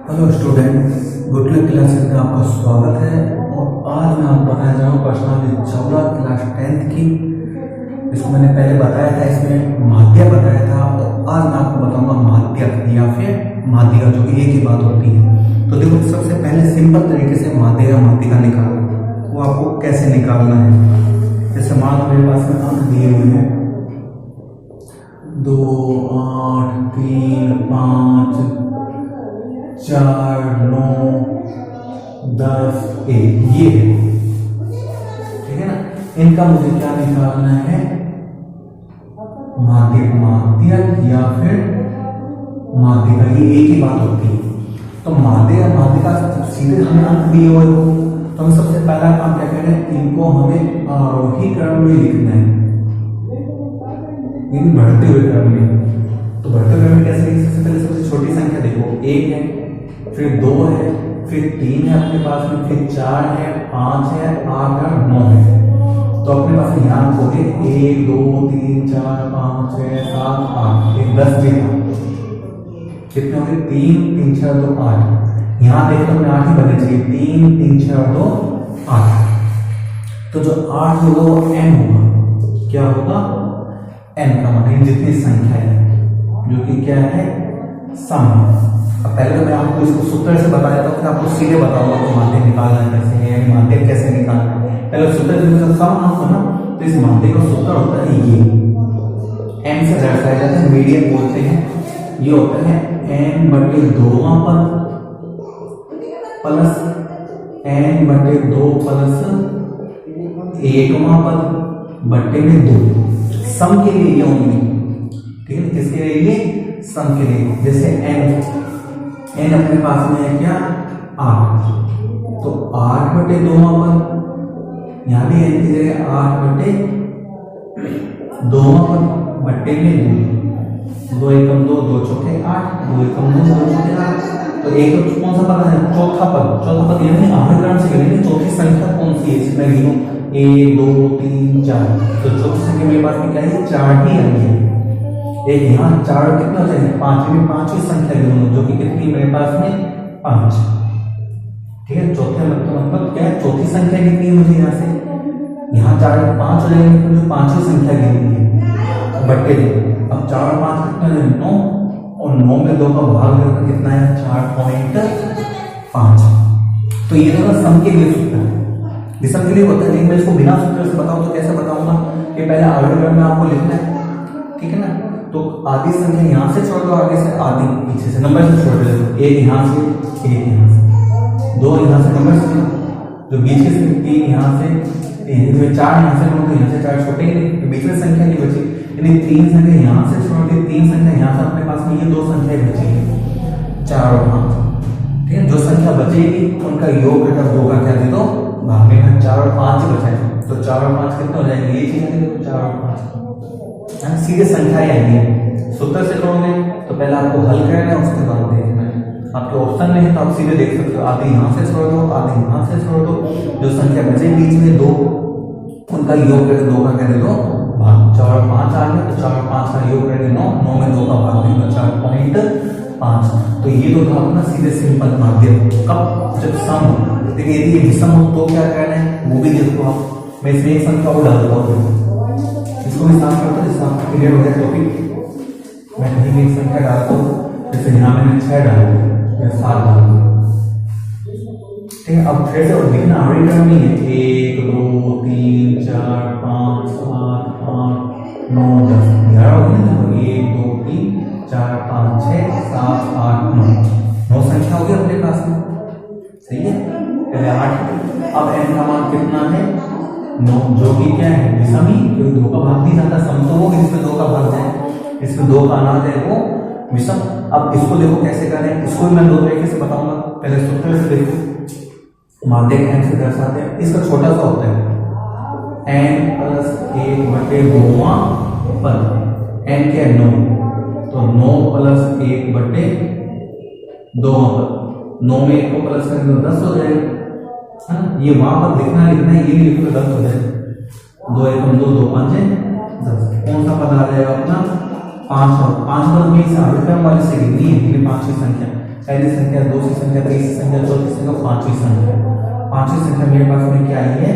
Hello student, good luck classes में आपका स्वागत है। और आज मैं आपको बताने जा रहा हूँ प्रश्नावली 14 क्लास 10th की। इसको मैंने पहले बताया था, इसमें माध्य बताया था, और आज मैं आपको बताऊंगा माध्यक या फिर माध्यिका, जो कि एक ही बात होती है। तो देखो, सबसे पहले सिंपल तरीके से माध्य या माध्यिका निकालना, वो आपको कैसे निकालना है। जैसे मान लो मेरे पास में अंक दिए हुए हैं 2, 8, 3, 5, 4, 9, 10, 1 ये है, ठीक है ना। इनका मुझे क्या निकालना है, माध्यक, माध्यक या फिर माध्यिका, ये एक ही बात होती है। तो माध्य और माध्यिका सीधे हमें अंक दिए हुए हो, तो हम सबसे पहला काम क्या करें, इनको हमें आरोही क्रम में लिखना है, इन बढ़ते हुए क्रम में। तो बढ़ते हुए क्रम में कैसे लिखें, सबसे पहले सबसे छोटी संख्या देखो 1 है, फिर 2 है, फिर 3 है अपने पास में, फिर 4 है, 5 है, 8 है, 9 है। तो अपने पास में यहाँ हो गए 1, 2, 3, 4, 5, 6, 7, 8, 10 भी था। कितने हो गए, 3, 3, 6, 2, 8। यहाँ देख लो, 8 ही बने चाहिए, 3, 3, 6, 2, 8। तो जो 8 होगा वो n होगा, क्या होगा, n का मान, जितनी संख्या है, जो कि क्या है, सम। अब पहले तो मैं आपको इसको सूत्र से बता देता हूँ, फिर आपको सीधे बताऊंगा कि माध्य निकालना कैसे है, माध्य कैसे निकालना है। पहले सूत्र से सम आपको ना, तो इस माध्य का सूत्र होता है ये, n से दर्शाया जाता है, मीडियन बोलते हैं। ये होता है n/2 पद प्लस n/2 प्लस 1वां पद बट्टे में 2। सम के लिए ये ओनली, ठीक है, किसके लिए, ये सम के लिए। जैसे n अपने पास में है क्या, 8, तो 8/2 पद, यहां भी n की जगह 8/2 पद बट्टे में 2 एकम 2, 2 चौके 8, 2 एकम 2, 2 चौके 8। तो एक कौन सा पद है, चौथा पद। चौथा पद यानी आठवें क्रम से गिनेंगे, चौथी संख्या कौन सी है, इसमें गिनो 1, 2, 3, 4। तो चौथी संख्या मेरे पास में क्या है, 4 ही आई है। एक यहाँ 4 कितना हो जाएगा, 5 में 5वीं संख्या गिनो, जो कि कितनी मेरे पास में 5, ठीक है। चौथे मतलब क्या है, चौथी संख्या कितनी है मुझे, यहाँ से यहाँ 4 में 5 हो जाएंगे, तो जो 5वीं संख्या गिनी है बट्टे दो। अब 4 और 5 कितना है, 9, और 9 में 2 का भाग देना कितना है, 4.5। तो ये तो सम के लिए सूत्र है, विषम के लिए होता है। लेकिन मैं इसको बिना सूत्र से बताऊं तो कैसे बताऊंगा, कि पहले आगे क्रम में आपको लिखना है, ठीक है ना। तो आधी संख्या यहाँ से छोड़ दो, आगे से आधी पीछे से, नंबर से छोड़ दो, एक यहाँ से, एक यहाँ से, 2 यहाँ से, नंबर से जो बीच के 3 यहाँ से, 4 यहाँ से, तो यहाँ से 4 छोटे, तो बीच में संख्या नहीं बची, यानी 3 संख्या यहाँ से छोड़ के 3 संख्या यहाँ से, अपने पास में ये 2 संख्या बचेगी, 4 और 5, ठीक है। जो संख्या बचेगी उनका योग घटा 2 का क्या दे दो भाग में, 4 और 5 ही बचा है, तो 4 और 5 कितने हो जाएंगे, ये चीज है, 4 और 5 सीधे संख्या आएंगी। सूत्र से करोगे तो पहले आपको हल करना है, उसके बाद देखना है। आपके ऑप्शन में है तो आप सीधे देख सकते हो, आधे यहाँ से छोड़ दो, आधे यहाँ से छोड़ दो, जो संख्या बचे बीच में 2, उनका योग करके 2 का कह दो भाग। 4 और 5 आ गया, तो 4 और 5 का योग करके 9, 9 में 2 का भाग देंगे, 4.5। तो ये तो था अपना सीधे सिंपल माध्य। कब, जब सम हो। देखिए यदि विषम हो तो क्या करना है, वो भी देखो आप। मैं इसमें एक संख्या को डालता हूँ, इसको भी साफ करता हूँ, जिससे आपका क्लियर हो जाए टॉपिक। मैं कहीं भी एक संख्या डालता हूँ, जैसे यहाँ मैंने 6 डाल दिया या 7 डाल दिया, ठीक है। अब फिर से और लिखना आगे क्रम नहीं है, 1, 2, 3, 4, 5, 7, 8, 9, 10, 11 हो गया ना। 1, 2, 3, 4, 5, 6, 7, 8, 9 संख्या हो गई अपने पास में, सही है। पहले 8, अब n का मान कितना है, 9, जो कि क्या है, विषम ही, क्योंकि 2 का भाग नहीं जाता, सम तो होगा इसमें 2 का भाग जाए, इसमें 2 का अनाज है वो विषम। अब इसको देखो कैसे करें, इसको भी मैं 2 तरीके से बताऊंगा। पहले सूत्र से देखो, माध्य n से दर्शाते हैं, इसका छोटा सा होता है n+1/2 पद, n क्या है 9, तो 9 + 1/2 पद, 9 में 1 को प्लस करेंगे तो 10 हो जाएगा, है ना। ये वहां पर लिखना है, ये भी लिखो 10 हो जाएगा, 2 एकम 2, 2 5 10। कौन सा पद आ जाएगा अपना, 5 और 5 को हमें इस आर्डर क्रम वाले से गिननी है, ये पांचवी संख्या, पहली संख्या, दूसरी संख्या, तीसरी संख्या, चौथी संख्या, पांचवी संख्या। पांचवी संख्या मेरे पास में क्या आई है?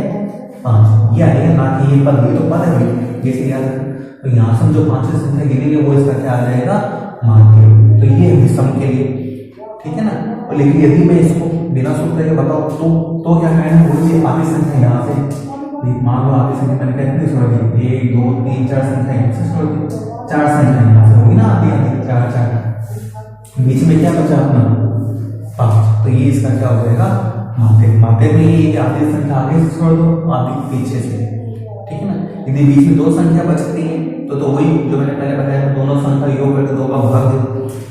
5, ये आई है, ना कि ये पद, ये तो पद है जैसे याद है। तो यहाँ से जो पांचवी संख्या गिनेंगे वो इसका क्या आ जाएगा? माध्य। तो ये है विषम के लिए, ठीक है ना। और लेकिन यदि मैं इसको बिना सूत्र के बताऊं तो क्या कहना है? वो ये आधी संख्या यहाँ से, मान लो आधी संख्या मैंने कितनी छोड़ दी? 1 2 3 4 संख्या यहाँ से छोड़ दी, 4 संख्या यहाँ से होगी ना, आधी आधी 4 4, बीच में क्या बचा अपना? 5। तो ये इसका क्या हो जाएगा? माध्य। माध्य में ये आधी संख्या आगे से छोड़ दो, आधी पीछे से, ठीक है ना। यदि बीच में 2 संख्या बचती है तो वही जो मैंने पहले बताया, दोनों संख्या योग करके 2 का भाग दो।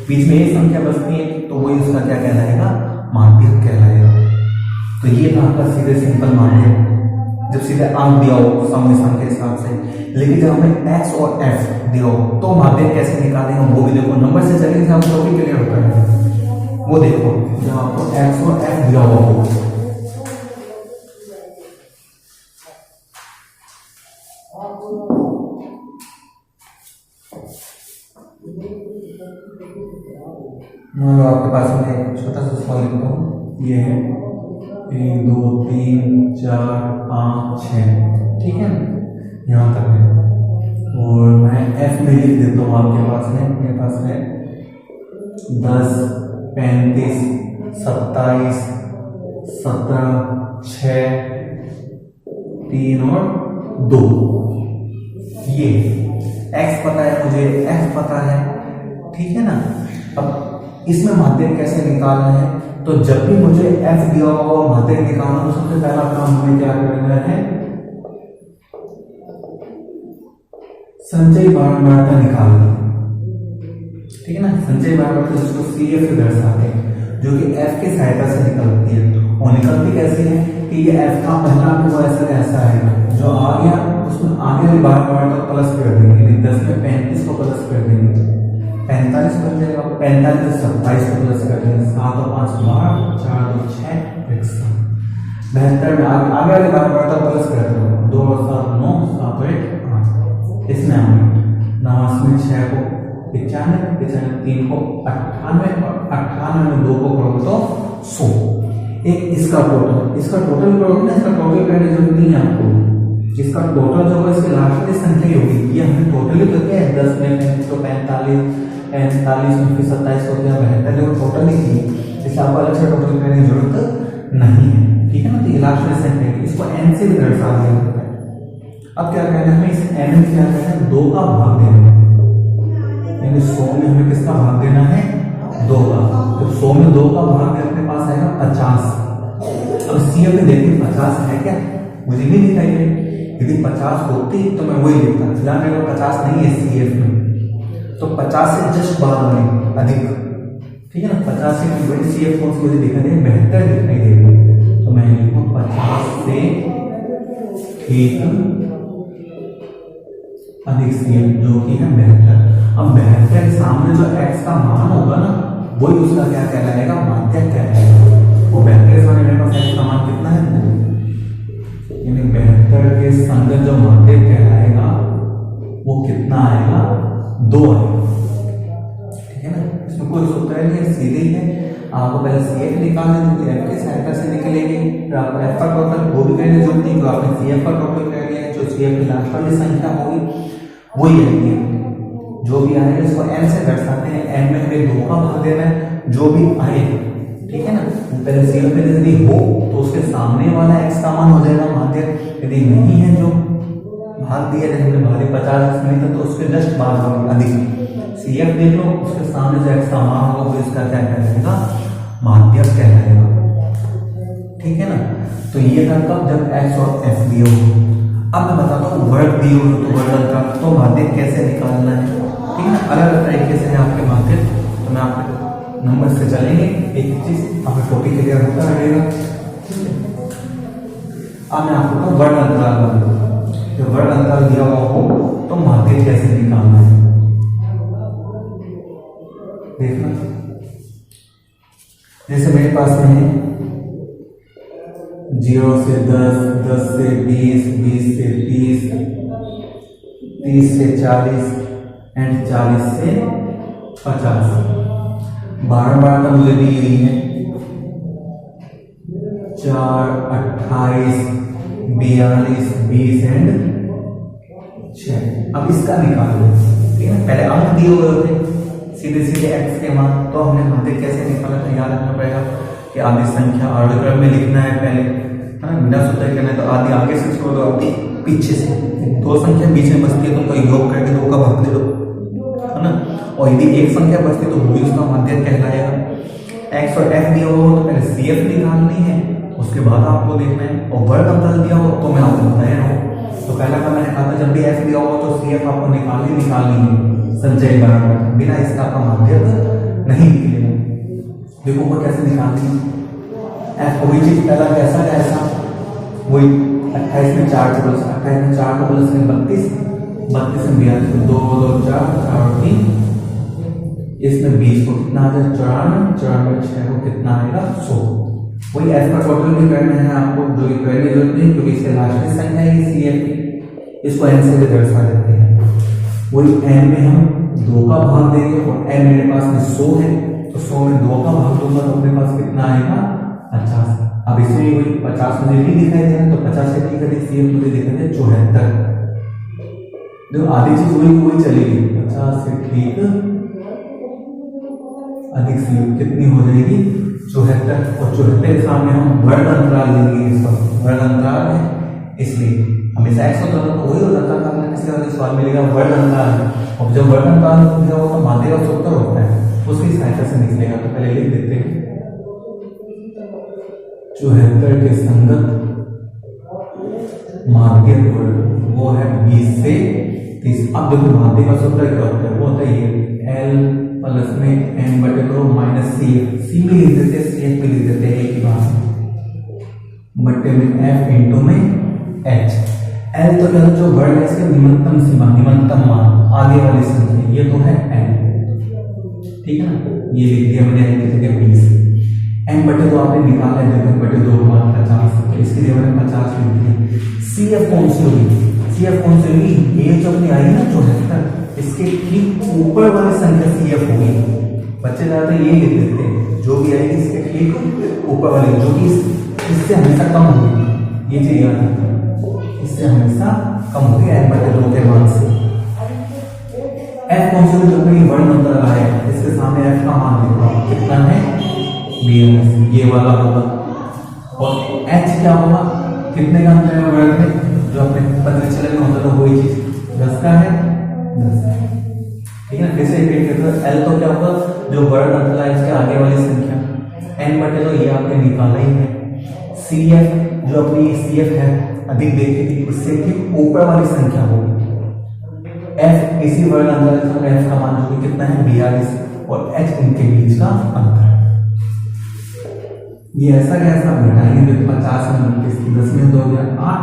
बीच में 1 संख्या बचती है तो वही उसका क्या कहलाएगा? माध्य कहलाएगा। तो ये था आपका सीधे सिंपल माध्य, जब सीधे अंक दिया हो सम विषम के हिसाब से। लेकिन जब हमें x और f दिया हो तो माध्य कैसे निकालेंगे वो भी देखो, नंबर से चलेंगे हम तो भी क्लियर होता है। वो देखो जब आपको x और f दिया हो, मान लो आपके पास में छोटा सा सवाल लिखता हूँ, ये है 1 2 3 4 5 6, ठीक है ना, यहाँ तक है। और मैं f में लिख देता हूँ आपके पास में, मेरे पास है 10 35 27 17 6 3 और 2। ये x पता है मुझे, f पता है, ठीक है ना। अब इसमें माध्य कैसे निकालना है? तो जब भी मुझे f दिया होगा और माध्य निकालना तो सबसे पहला काम हमें क्या करना है? संचयी बारंबारता निकालनी, ठीक है ना। संचयी बारंबारता जिसको CF से दर्शाते हैं, जो कि f के सहायता से निकलती है। और निकलती कैसे है कि ये f का पहला अंक ऐसा आएगा, जो आ गया उसमें आगे वाली बारंबारता प्लस कर देंगे। 10 में 35 को प्लस कर देंगे, 45 बन जाएगा, 45 से 27 को प्लस कर देंगे, 7 और 5 12, 4 2 6 1 72 में आगे वाले बारंबारता प्लस कर दो, 2 और 7 9, 7 और 1 8। इसमें आगे 89 6 को 95, 3 को 98 और 98 में 2 को करोगे तो 100। एक इसका टोटल करोगे ना, इसका टोटल करने की जरूरत नहीं है आपको। इसका टोटल जो है इसके लास्ट वाली संख्या ही होगी, ये हमने टोटली तो क्या है 10 में 35 तो 45 में फिर 27 को क्या 72 और टोटल ही थी, इसलिए आपको अलग से टोटल करने की जरूरत नहीं है, ठीक है ना। तो ये लास्ट वाली संख्या है, इसको n से भी दर्शा दिया जाता है। अब क्या कहना है हमें, इस n में क्या कहना है? 2 का भाग देना है, यानी 100 में हमें किसका भाग देना है? 2 का। तो 100 में 2 का भाग अपने पास आएगा 50। अब CF में देखिए 50 है क्या? मुझे नहीं दिखाई दे। यदि 50 होती तो मैं वही लिखता, फिलहाल मेरे को 50 नहीं है CF में, तो 50 से जस्ट बाद में अधिक, ठीक है ना। 50 से बड़ी CF कौन सी मुझे दिखाई दे? 72 दिखाई देगी, तो मैं लिखूँ 50 से ठीक अधिक CF जो कि है 72। अब 72 के सामने जो x का मान होगा ना, वही उसका क्या कहलाएगा? माध्य कहलाएगा। वो 72 के सामने मेरे पास x का मान कितना है? 2, यानी 72 के संगत जो माध्य कहलाएगा वो कितना आएगा? 2 आएगा, ठीक है ना। इसमें कोई सूत्र नहीं, सीधे ही है। आपको पहले CF निकालना है, तो f की सहायता से निकलेगी, फिर आपको f का टोटल वो भी करने की जरूरत नहीं, तो आपने CF का टोटल कर लिया, जो CF की लास्ट वाली संख्या होगी वही आएगी, जो भी आएगा इसको n से दर्शाते हैं। n में हमें 2 का भाग देना है, जो भी आए, ठीक है ना। पहले CF में यदि हो तो उसके सामने वाला x का मान हो जाएगा माध्य। यदि नहीं है जो भाग दिया जैसे हमने भाग 50 नहीं था, तो उसके जस्ट बाद होगा अधिक। CF देख लो, उसके सामने जो x का मान होगा वो इसका क्या कहलाएगा? माध्य कहलाएगा, ठीक है ना। तो ये था कब? जब x और f दिए हो। अब मैं बताता हूँ वर्ग दिए हो तो वर्ग का तो माध्य कैसे निकालना है, ठीक है ना। अलग अलग तरीके से है आपके माध्य, तो मैं आपके नंबर से चलेंगे, एक चीज आपका टॉपिक क्लियर होता रहेगा। अब मैं आपको वर्ग अंतराल बताऊँ, जब वर्ग अंतराल दिया हुआ हो तो माध्य कैसे निकालना है, देखना। जैसे मेरे पास में है 0 से 10, 10 से 20, 20 से 30, 30 से 40, एंड 40 से 50। 12 का मुझे दी गई है 4, 28, 42, 20 एंड 6। अब इसका निकाल लो, ठीक है। पहले अंक दिए हुए होते सीधे सीधे x के मान, तो हमने माध्य कैसे निकाला था, याद रखना पड़ेगा कि आधी संख्या आरोही क्रम में लिखना है पहले, है ना। बिना सूत्र करना है तो आधी आगे से छोड़ दो, आधी पीछे से। 2 संख्या बीच में बचती है तो उनका योग करके 2 का भाग दे दो, है ना। और यदि एक संख्या बचती तो वो भी उसका माध्य कहलाएगा। x और f दिया हो तो पहले CF निकालनी है, उसके बाद आपको देखना है। और वर्ग अंतर दिया हो तो मैं आपको बताया हूँ, तो पहला काम मैंने कहा था जब भी f दिया हो तो CF आपको निकालनी है संचय बराबर, बिना इसका आपका माध्य नहीं निकलेगा। देखो वो कैसे निकालनी है। f वही चीज पहला कैसा वही 28 में 4 प्लस 28 में 4 को प्लस में 32, 32 में 42, 2 2 4 4 3, इसमें 20 को कितना आ जाए 94, 94 6 को कितना आएगा 100। वही f का टोटल भी करना है आपको, जो कि करने की जरूरत नहीं क्योंकि इसके लास्ट की संख्या है CF, इसको n से भी दर्शा देते हैं। वही n में हम 2 का भाग देंगे और n मेरे पास में 100 है तो 100 में 2 का भाग दूंगा तो अपने पास कितना आएगा 50। अब इसमें वही 50 मुझे भी दिखाई दे रहा है तो 50 से ठीक है, CF मुझे दिखाई दे 74। देखो आधी चीज वही चलेगी, 50 से ठीक अधिक CF कितनी हो जाएगी 74। और 74 के सामने हम वर्ग अंतराल लेंगे, इसका वर्ग अंतराल है इसलिए हमेशा x होता था तो वही हो जाता था, हमने किसी का सवाल मिलेगा वर्ग अंतराल। और जब वर्ग अंतराल दिया हो तो माध्य का सूत्र होता है, उसकी सहायता से निकलेगा। तो पहले लिख देते हैं 74 के संगत माध्य वो है 20 से 30। अब देखो माध्य का सूत्र क्या होता है, वो होता है ये L प्लस में n बटे 2 माइनस CF, C में लिख देते हैं CF में लिख देते हैं एक ही बात बटे में F इंटू में H। L तो क्या जो वर्ड है इसके निम्नतम सीमा, निम्नतम मान आगे वाली संख्या, ये तो है n, ठीक है ना। ये लिख दिया मैंने n की जगह 20, n बटे 2 आपने निकाला है, देखो बटे 2 के बाद 50, तो इसकी जगह मैंने 50 लिख दिया। CF कौन सी होगी, CF कौन सी होगी, ये जो अपनी आई ना 74, इसके ठीक ऊपर वाली संख्या CF होगी। बच्चे ज्यादा ये लिख देते हैं जो भी आएगी इसके ठीक ऊपर वाली, जो कि इससे हमेशा कम होगी, ये चीज याद रखना, इससे हमेशा कम होगी n बटे 2 के मान से। f कौन सी जो कोई वर्ग अंतर आया है इसके सामने f का मान लिखा कितना है 42, ये वाला होगा। और h क्या होगा, कितने का अंतर है वर्ग में, जो अपने पता चले में होता था वही चीज 10 का है 10, ठीक है। फिर से रिपीट करते हैं, L तो क्या होगा जो वर्ग अंतर है इसके आगे वाली संख्या, n बटे 2 ये आपने निकाला ही है। CF जो अपनी CF है अधिक देखी थी, उससे ठीक ऊपर वाली संख्या होगी। F इसी वर्ग अंतर का F का मान जो कि कितना है 42 और H इनके बीच का अंतर। ये ऐसा कैसा घटाएंगे, 50 में 29, 10 में 2 हो गया 8,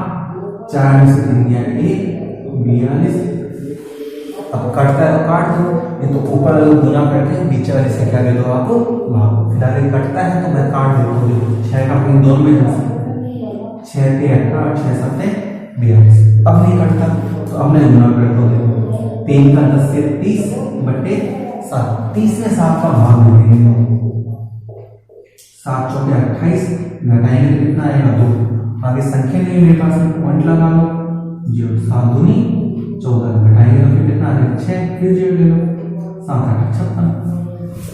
4 में से 3 गया 1, 42। अब कटता है तो काट दो, ये तो ऊपर गुना करके नीचे वाले से क्या दे दो आप भाग, डायरेक्ट कटता है तो मैं काट देता हूँ। 6 का अपने दोनों में 6 के 18, 6 7 42। अब नहीं कटता तो अब मैं गुना करता हूँ, 3 का 10 से 30 बटे 7, 30 में 7 का भाग देंगे, 7 चौके 28, घटाएंगे कितना आएगा 2। आगे संख्या नहीं मेरे पास, पॉइंट लगा लो, 0 7 दूनी 14, घटाएंगे तो फिर कितना आ जाएगा 6, फिर 0 ले लो, 7 8 56,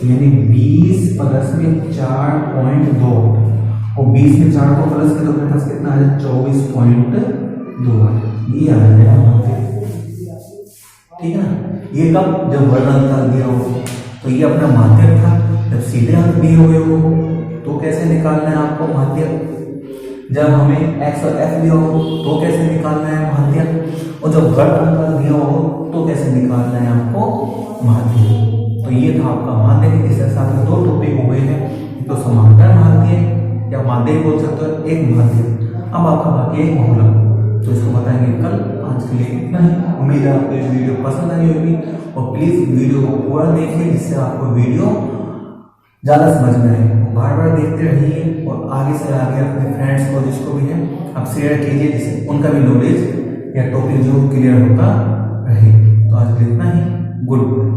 यानी 20 प्लस में 4.2 और 20 में 4 को प्लस करो मेरे पास कितना आ जाएगा 24.2, ये आ जाएगा, ठीक है ना। ये कब, जब वर्ग अंतर दिया हो तो ये अपना माध्य था। जब सीधे अंक दिए हुए हो तो कैसे निकालना है आपको माध्य, जब हमें x और f दिया हो तो कैसे निकालना है माध्य, और जब वर्ग अंतर दिया हो तो कैसे निकालना है आपको माध्य। तो ये था आपका माध्य। इस हिसाब से 2 टॉपिक हुए हैं, तो समांतर माध्य या माध्य बोल सकते हो, एक माध्य। अब आपका बाकी एक बहुलक, तो इसको बताएंगे कल। आज के लिए इतना ही। उम्मीद है आपको ये वीडियो पसंद आई होगी, और प्लीज वीडियो को पूरा देखिए जिससे आपको वीडियो ज्यादा समझ में आए। बार बार देखते रहिए और आगे से आगे अपने फ्रेंड्स को जिसको भी है आप शेयर कीजिए, जिससे उनका भी नॉलेज या टॉपिक जो क्लियर होता रहे। तो आज के लिए इतना ही। Good boy.